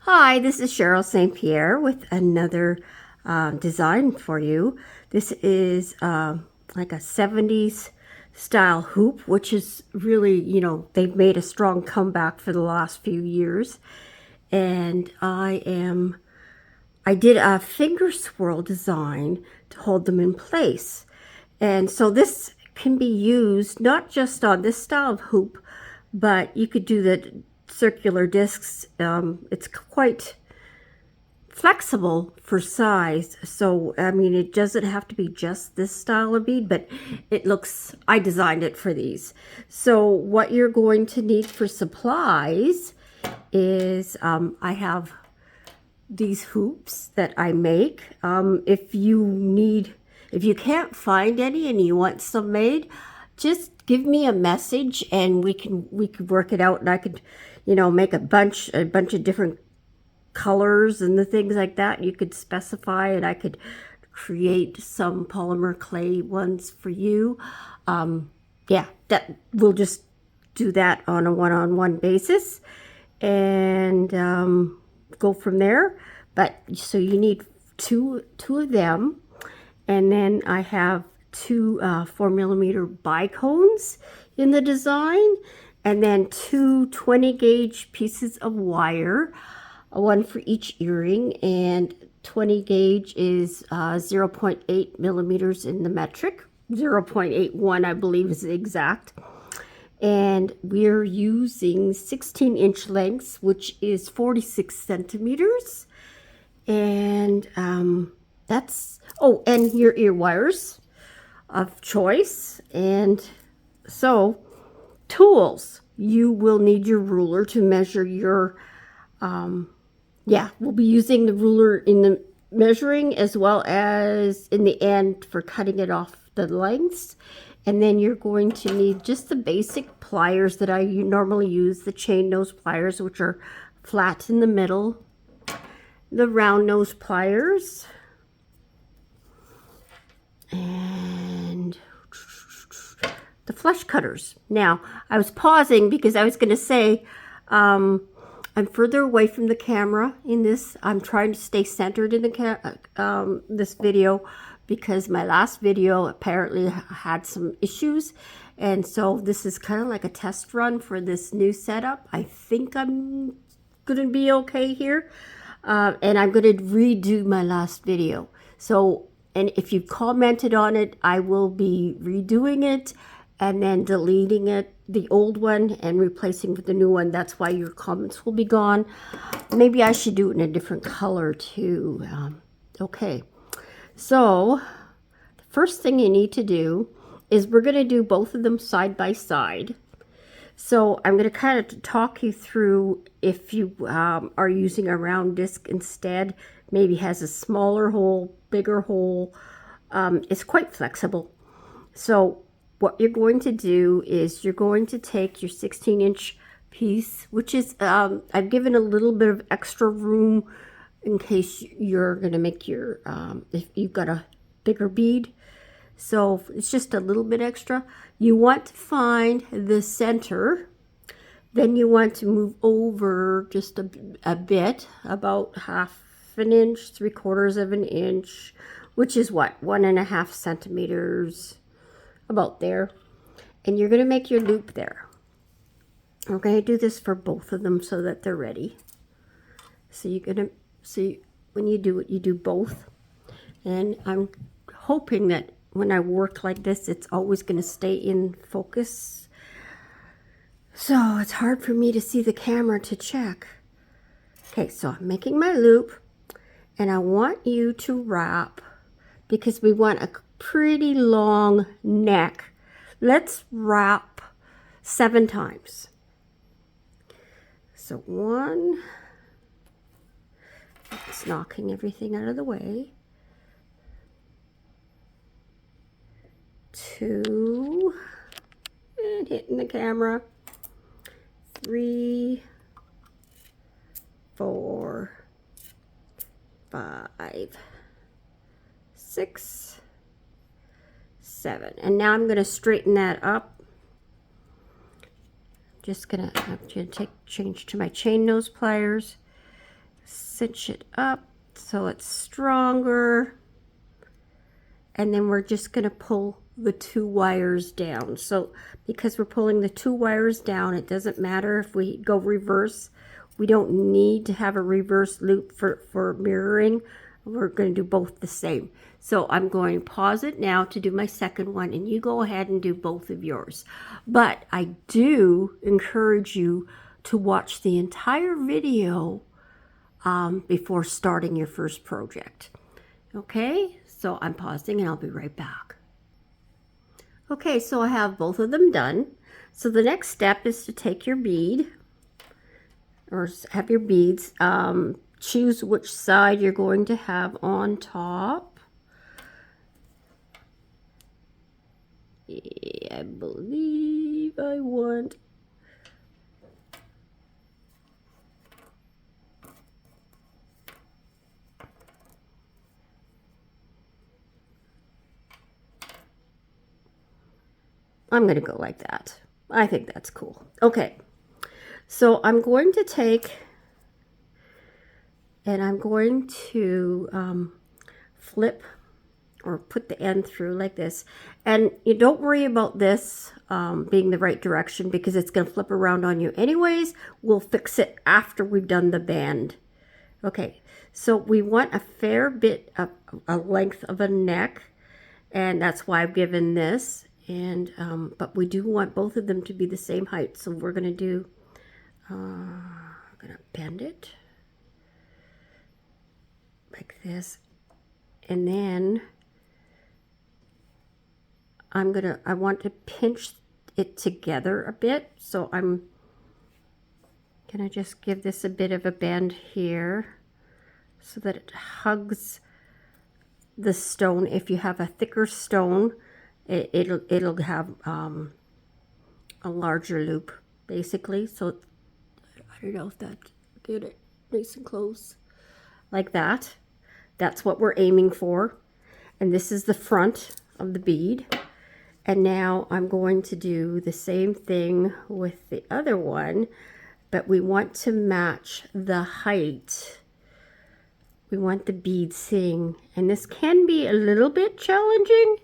Hi, this is Cheryl St.Pierre with another design for you. This is like a 70s style hoop, which is really, they've made a strong comeback for the last few years. And I did a finger swirl design to hold them in place. And so this can be used not just on this style of hoop, but you could do the circular discs. It's quite flexible for size, so I mean it doesn't have to be just this style of bead, but I designed it for these. So what you're going to need for supplies is I have these hoops that I make. If you can't find any and you want some made, just give me a message and we could work it out, and I could make a bunch of different colors and the things like that. You could specify, and I could create some polymer clay ones for you. Yeah, that we'll just do that on a one-on-one basis and go from there. But so you need two of them, and then I have two 4mm bicones in the design, and then two 20 gauge pieces of wire, one for each earring, and 20 gauge is 0.8 millimeters in the metric. 0.81 I believe is exact. And we're using 16-inch lengths, which is 46 centimeters. And that's, oh, and your ear wires of choice. And so tools, you will need your ruler to measure your we'll be using the ruler in the measuring as well as in the end for cutting it off the lengths. And then you're going to need just the basic pliers that I normally use, the chain nose pliers, which are flat in the middle, the round nose pliers, and the flush cutters. Now, I was pausing because I was going to say, I'm further away from the camera in this. I'm trying to stay centered in the this video because my last video apparently had some issues. And so this is kind of like a test run for this new setup. I think I'm going to be okay here. And I'm going to redo my last video. So, and if you've commented on it, I will be redoing it and then deleting it, the old one, and replacing with the new one. That's why your comments will be gone. Maybe I should do it in a different color too. Okay, so the first thing you need to do is we're going to do both of them side by side. So I'm going to kind of talk you through if you are using a round disc instead, maybe has a smaller hole, bigger hole. It's quite flexible. So what you're going to do is you're going to take your 16-inch piece, which is, I've given a little bit of extra room in case you're going to make your, if you've got a bigger bead. So it's just a little bit extra. You want to find the center. Then you want to move over just a bit, about half an inch, 3/4 of an inch, which is what, 1.5 centimeters. About there, and you're going to make your loop there. I'm going to do this for both of them so that they're ready. So you're going to see when you do it, you do both, and I'm hoping that when I work like this, it's always going to stay in focus. So it's hard for me to see the camera to check. Okay, so I'm making my loop, and I want you to wrap because we want a pretty long neck. Let's wrap 7 times. So 1, it's knocking everything out of the way. 2, and hitting the camera. 3, 4, 5, 6, 7. And now I'm going to straighten that up. Just going to change to my chain nose pliers, cinch it up so it's stronger. And then we're just going to pull the 2 wires down. So because we're pulling the 2 wires down, it doesn't matter if we go reverse. We don't need to have a reverse loop for mirroring. We're going to do both the same. So I'm going to pause it now to do my second one, and you go ahead and do both of yours. But I do encourage you to watch the entire video before starting your first project. Okay, so I'm pausing and I'll be right back. Okay, so I have both of them done. So the next step is to take your bead, or have your beads, choose which side you're going to have on top. I believe I want I'm going to go like that. I think that's cool. Okay, so I'm going to take, and I'm going to flip or put the end through like this. And you don't worry about this being the right direction because it's going to flip around on you anyways. We'll fix it after we've done the band. Okay, so we want a fair bit of a length of a neck, and that's why I've given this. And but we do want both of them to be the same height, so we're going to do I'm going to bend it like this, and then I want to pinch it together a bit, so I'm going to just give this a bit of a bend here so that it hugs the stone. If you have a thicker stone, it'll have a larger loop basically. So I don't know if that, get it nice and close like that. That's what we're aiming for. And this is the front of the bead. And now I'm going to do the same thing with the other one, but we want to match the height. We want the bead sitting, and this can be a little bit challenging,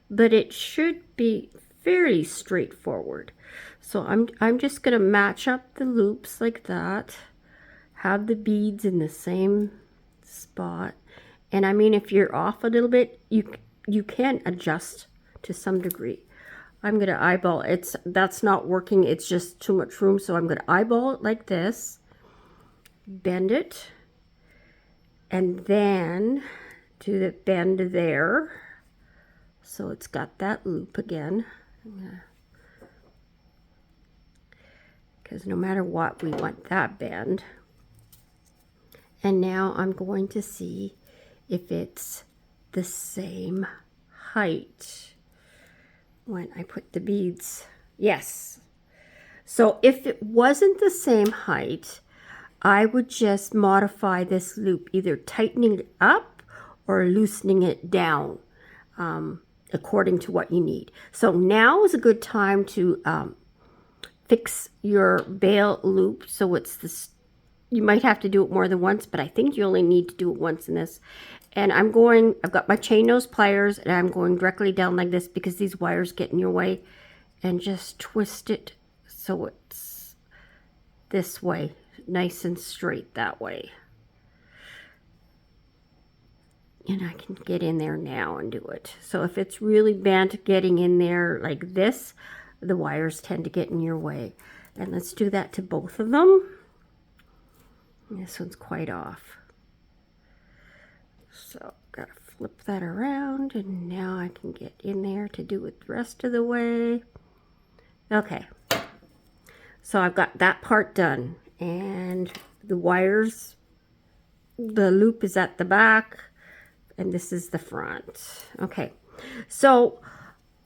but it should be fairly straightforward. So I'm just going to match up the loops like that, have the beads in the same spot. And I mean, if you're off a little bit, you can adjust to some degree. I'm going to eyeball it. That's not working. It's just too much room. So I'm going to eyeball it like this, bend it, and then do the bend there. So it's got that loop again. Because no matter what, we want that bend. And now I'm going to see if it's the same height when I put the beads. Yes. So if it wasn't the same height, I would just modify this loop, either tightening it up or loosening it down, according to what you need. So now is a good time to fix your bail loop. So it's this, you might have to do it more than once, but I think you only need to do it once in this. And I've got my chain nose pliers, and I'm going directly down like this because these wires get in your way, and just twist it so it's this way, nice and straight that way. And I can get in there now and do it. So if it's really bent getting in there like this, the wires tend to get in your way. And let's do that to both of them. This one's quite off. So gotta flip that around, and now I can get in there to do it the rest of the way. Okay. So I've got that part done, and the wires, the loop is at the back, and this is the front. Okay, so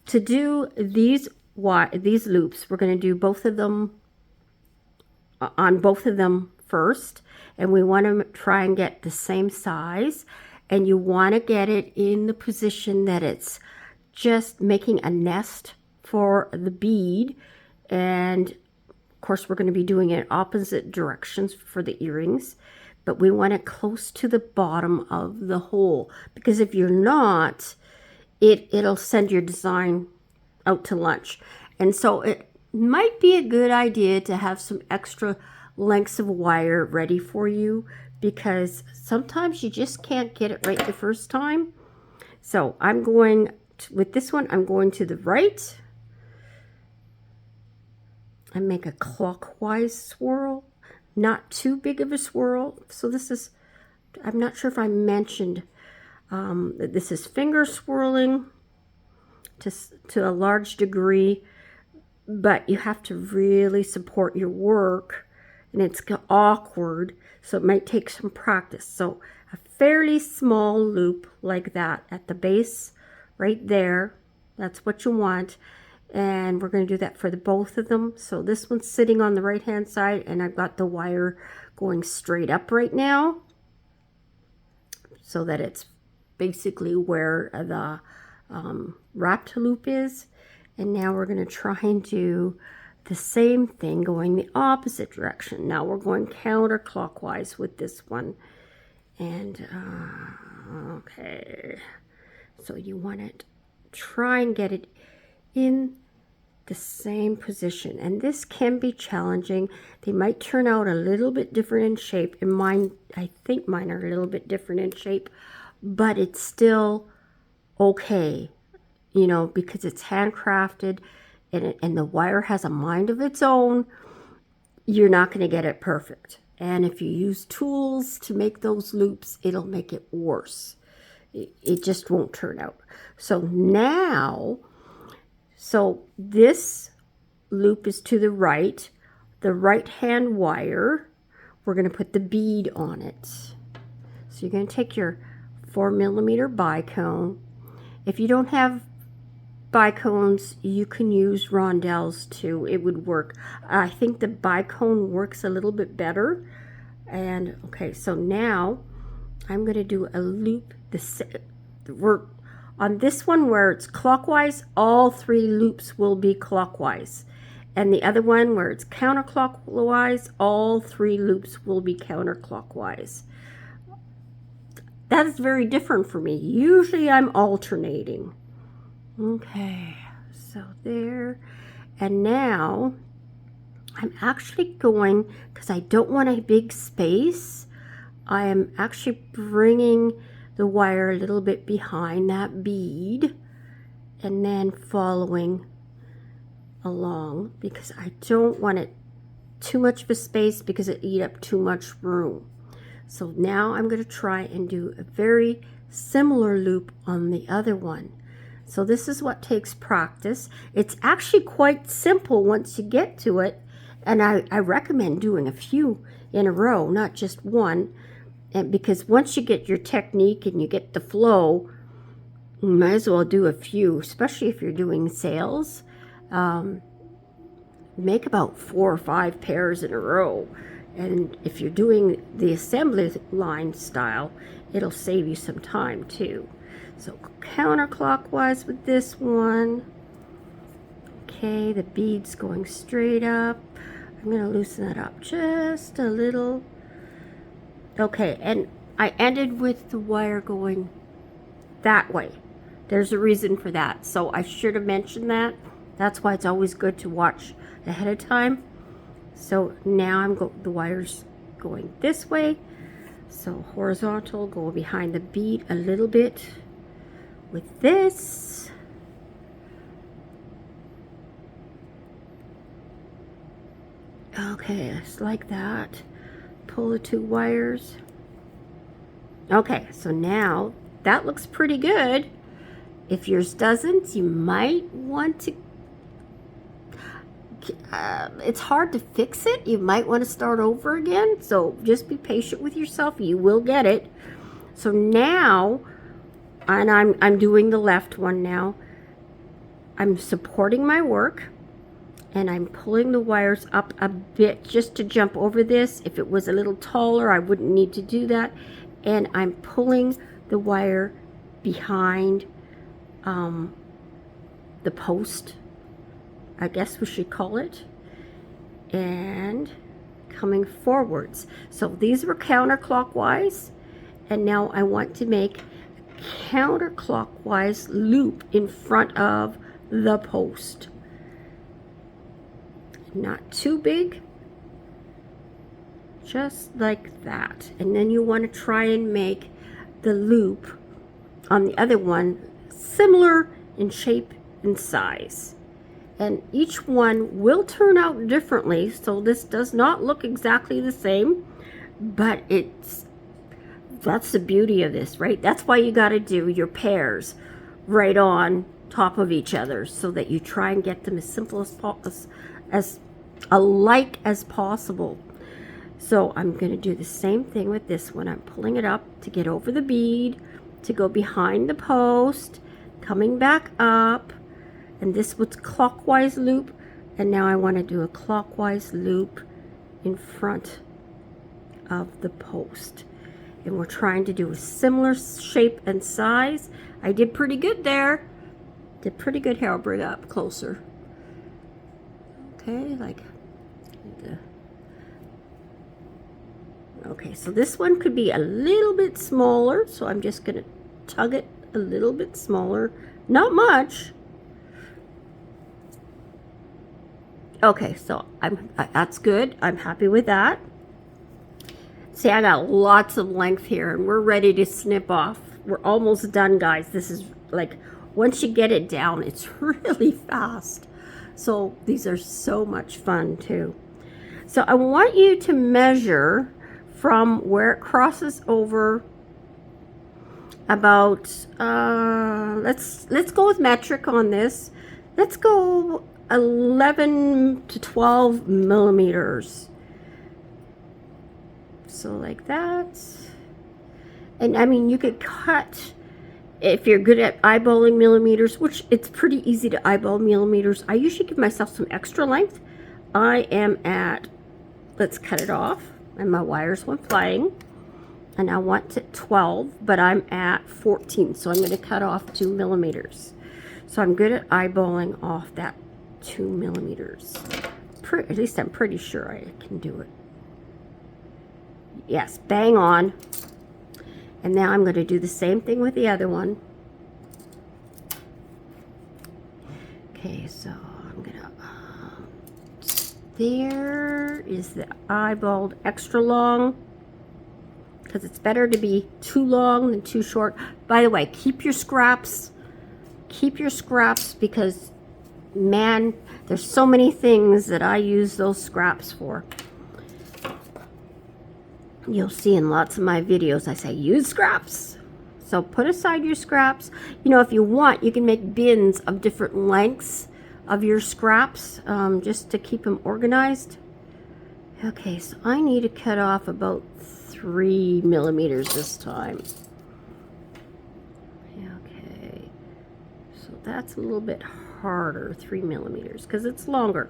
to do these loops, we're going to do both of them on both of them first, and we want to try and get the same size, and you want to get it in the position that it's just making a nest for the bead. And of course we're going to be doing it opposite directions for the earrings, but we want it close to the bottom of the hole, because if you're not, it'll send your design out to lunch. And so it might be a good idea to have some extra lengths of wire ready for you, because sometimes you just can't get it right the first time. So I'm going with this one, I'm going to the right and make a clockwise swirl, not too big of a swirl. So this is, I'm not sure if I mentioned that this is finger swirling to a large degree, but you have to really support your work, and it's awkward, so it might take some practice. So a fairly small loop like that at the base right there, that's what you want. And we're going to do that for the both of them. So this one's sitting on the right hand side, and I've got the wire going straight up right now, so that it's basically where the wrapped loop is. And now we're going to try and do the same thing going the opposite direction. Now we're going counterclockwise with this one. And okay, so you want to try and get it in the same position, and this can be challenging. They might turn out a little bit different in shape, and mine, I think mine are a little bit different in shape, but it's still okay, you know, because it's handcrafted, and the wire has a mind of its own. You're not going to get it perfect, and if you use tools to make those loops, it'll make it worse. It just won't turn out. So now, so this loop is to the right hand wire, we're going to put the bead on it. So you're going to take your 4mm bicone. If you don't have bicones, you can use rondelles too. It would work. I think the bicone works a little bit better. And okay, so now I'm going to do a loop. We're on this one where it's clockwise, all 3 loops will be clockwise. And the other one where it's counterclockwise, all 3 loops will be counterclockwise. That is very different for me. Usually I'm alternating. Okay, so there. And now I'm actually going, because I don't want a big space, I am actually bringing the wire a little bit behind that bead and then following along, because I don't want it too much of a space because it eat up too much room. So now I'm going to try and do a very similar loop on the other one. So this is what takes practice. It's actually quite simple once you get to it, and I recommend doing a few in a row, not just one. And because once you get your technique and you get the flow, you might as well do a few, especially if you're doing sales. Make about 4 or 5 pairs in a row. And if you're doing the assembly line style, it'll save you some time too. So counterclockwise with this one. Okay, the bead's going straight up. I'm going to loosen that up just a little. Okay, and I ended with the wire going that way. There's a reason for that, so I should have mentioned that. That's why it's always good to watch ahead of time. So now the wire's going this way. So horizontal, go behind the bead a little bit with this. Okay, just like that. Pull the 2 wires. Okay, so now that looks pretty good. If yours doesn't, you might want to, it's hard to fix it. You might want to start over again. So just be patient with yourself. You will get it. So now, and I'm doing the left one now. I'm supporting my work, and I'm pulling the wires up a bit just to jump over this. If it was a little taller, I wouldn't need to do that. And I'm pulling the wire behind the post, I guess we should call it, and coming forwards. So these were counterclockwise, and now I want to make a counterclockwise loop in front of the post. Not too big, just like that. And then you want to try and make the loop on the other one similar in shape and size. And each one will turn out differently, so this does not look exactly the same, but that's the beauty of this, right? That's why you got to do your pairs right on top of each other, so that you try and get them as simple as alike as possible. So I'm going to do the same thing with this one. I'm pulling it up to get over the bead, to go behind the post, coming back up, and this was clockwise loop, and now I want to do a clockwise loop in front of the post. And we're trying to do a similar shape and size. I did pretty good there. Did pretty good here. I'll bring it up closer. Okay, like okay, so this one could be a little bit smaller, so I'm just going to tug it a little bit smaller. Not much. Okay, so that's good. I'm happy with that. See, I got lots of length here, and we're ready to snip off. We're almost done, guys. This is like, once you get it down, it's really fast. So these are so much fun too. So I want you to measure from where it crosses over about, let's go with metric on this. Let's go 11 to 12 millimeters. So like that. And I mean, you could cut, if you're good at eyeballing millimeters, which it's pretty easy to eyeball millimeters. I usually give myself some extra length. I am at, let's cut it off, and my wires went flying, and I want it 12, but I'm at 14, so I'm going to cut off 2 millimeters. So I'm good at eyeballing off that 2 millimeters. At least I'm pretty sure I can do it. Yes, bang on. And now I'm going to do the same thing with the other one. Okay, so I'm going to, there is the eyeballed extra long, because it's better to be too long than too short. By the way, keep your scraps. Keep your scraps, because, man, there's so many things that I use those scraps for. You'll see in lots of my videos I say use scraps. So put aside your scraps. You know, if you want, you can make bins of different lengths of your scraps, just to keep them organized. Okay, so I need to cut off about 3 millimeters this time. Okay, so that's a little bit harder, 3 millimeters, because it's longer.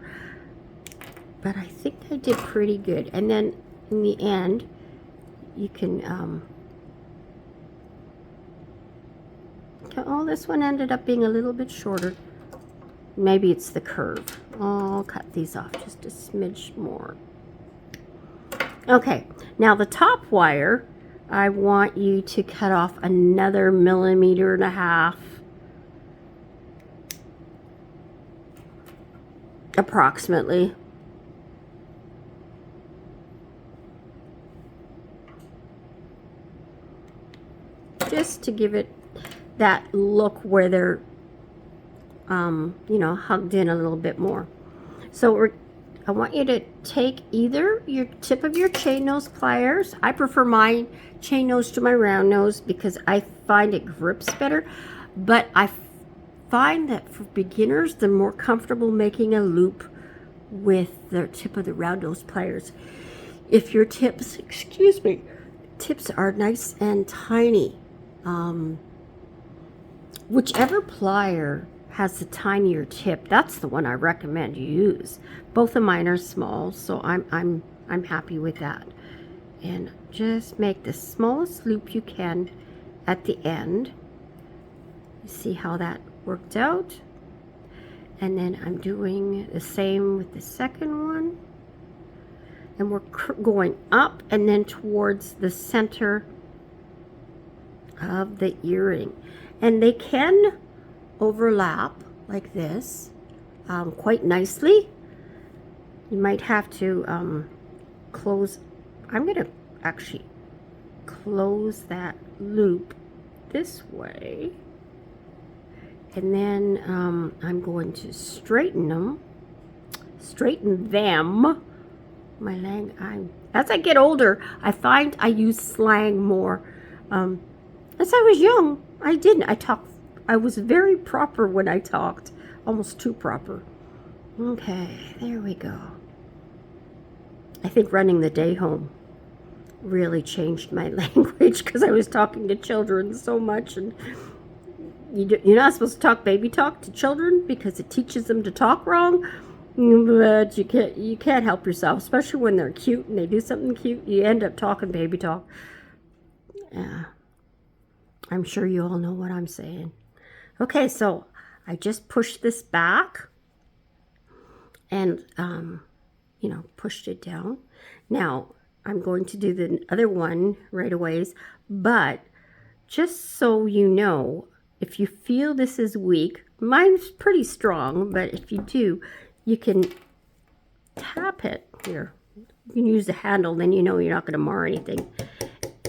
But I think I did pretty good. And then in the end, you can, oh, this one ended up being a little bit shorter. Maybe it's the curve. I'll cut these off just a smidge more. Okay, now the top wire, I want you to cut off another 1.5 millimeters, approximately. Just to give it that look where they're, you know, hugged in a little bit more. So I want you to take either your tip of your chain nose pliers. I prefer my chain nose to my round nose because I find it grips better. But I find that for beginners, they're more comfortable making a loop with the tip of the round nose pliers. If your tips, excuse me, tips are nice and tiny, whichever plier has the tinier tip, that's the one I recommend you use. Both of mine are small, so I'm happy with that. And just make the smallest loop you can at the end. You see how that worked out? And then I'm doing the same with the second one. and we're going up and then towards the center of the earring. And they can overlap like this quite nicely. You might have to close. I'm going to actually close that loop this way, and then I'm going to straighten them. As I get older, I find I use slang more. As I was young, I didn't. I was very proper when I talked, almost too proper. Okay, there we go. I think running the day home really changed my language because I was talking to children so much, and you're not supposed to talk baby talk to children because it teaches them to talk wrong. But you can't help yourself, especially when they're cute and they do something cute. You end up talking baby talk. Yeah, I'm sure you all know what I'm saying. Okay, so I just pushed this back and pushed it down. Now I'm going to do the other one right away, but just so you know, if you feel this is weak, mine's pretty strong, but if you do, you can tap it here. You can use the handle, then you know you're not going to mar anything.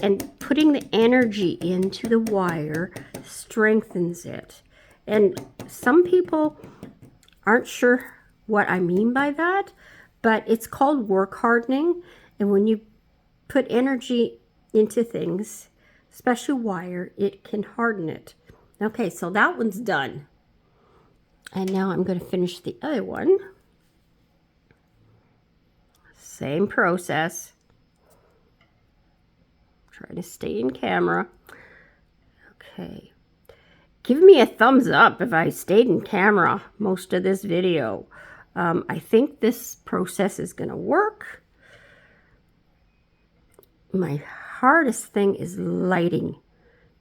And putting the energy into the wire strengthens it. And some people aren't sure what I mean by that, but it's called work hardening. And when you put energy into things, especially wire, it can harden it. Okay, so that one's done. And now I'm going to finish the other one. Same process. Try to stay in camera. Okay. Give me a thumbs up if I stayed in camera most of this video. I think this process is going to work. My hardest thing is lighting.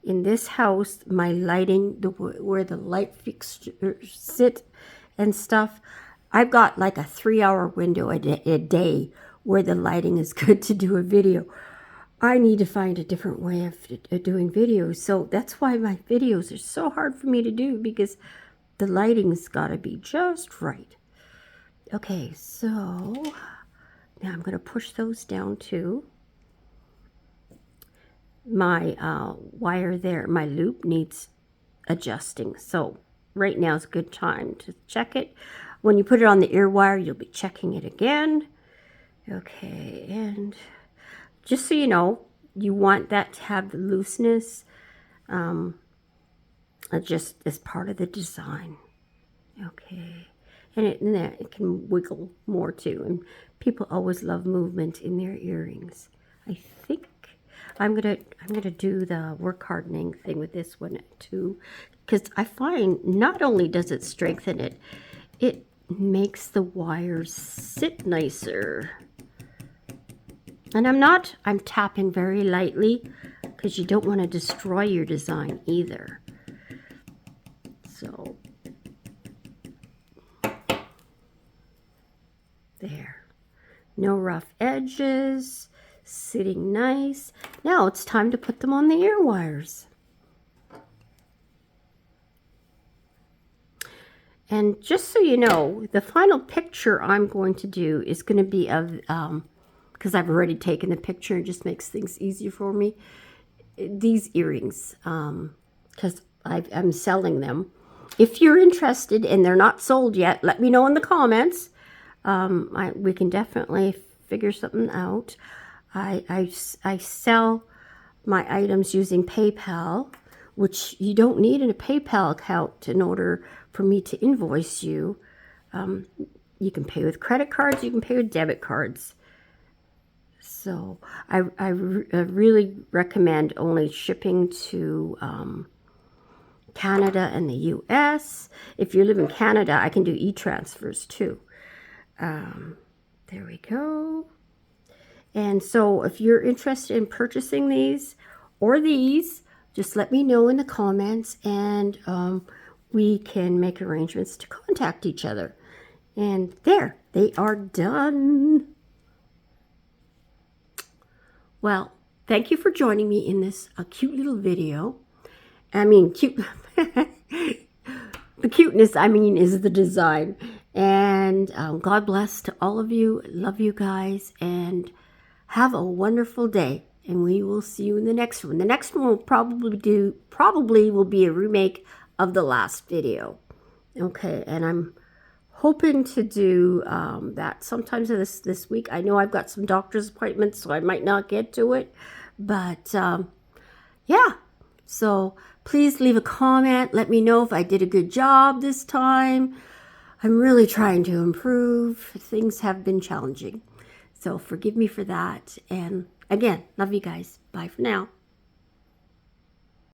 In this house, my lighting, where the light fixtures sit and stuff, I've got like a 3-hour window a day where the lighting is good to do a video. I need to find a different way of doing videos. So that's why my videos are so hard for me to do, because the lighting's got to be just right. Okay, so now I'm going to push those down too. My wire there, my loop needs adjusting. So right now is a good time to check it. When you put it on the ear wire, you'll be checking it again. Okay, and just so you know, you want that to have the looseness just as part of the design. Okay, and it can wiggle more too. And people always love movement in their earrings. I think I'm gonna do the work hardening thing with this one too, because I find not only does it strengthen it, it makes the wires sit nicer. And I'm tapping very lightly because you don't want to destroy your design either. So there, no rough edges. Sitting nice. Now it's time to put them on the ear wires. And just so you know, the final picture I'm going to do is going to be of, because I've already taken the picture, it just makes things easier for me. These earrings, because I'm selling them. If you're interested and they're not sold yet, let me know in the comments. We can definitely figure something out. I sell my items using PayPal, which you don't need a PayPal account in order for me to invoice you. You can pay with credit cards, you can pay with debit cards. So I really recommend only shipping to Canada and the US. If you live in Canada, I can do e-transfers too. There we go. And so if you're interested in purchasing these or these, just let me know in the comments, and we can make arrangements to contact each other. And there, they are done. Well, thank you for joining me in this cute little video. I mean, cute. The cuteness, I mean, is the design. And God bless to all of you. Love you guys. And have a wonderful day. And we will see you in the next one. The next one will probably will be a remake of the last video. Okay, and I'm hoping to do that sometimes this week. I know I've got some doctor's appointments, so I might not get to it. But yeah, so please leave a comment. Let me know if I did a good job this time. I'm really trying to improve. Things have been challenging. So forgive me for that. And again, love you guys. Bye for now.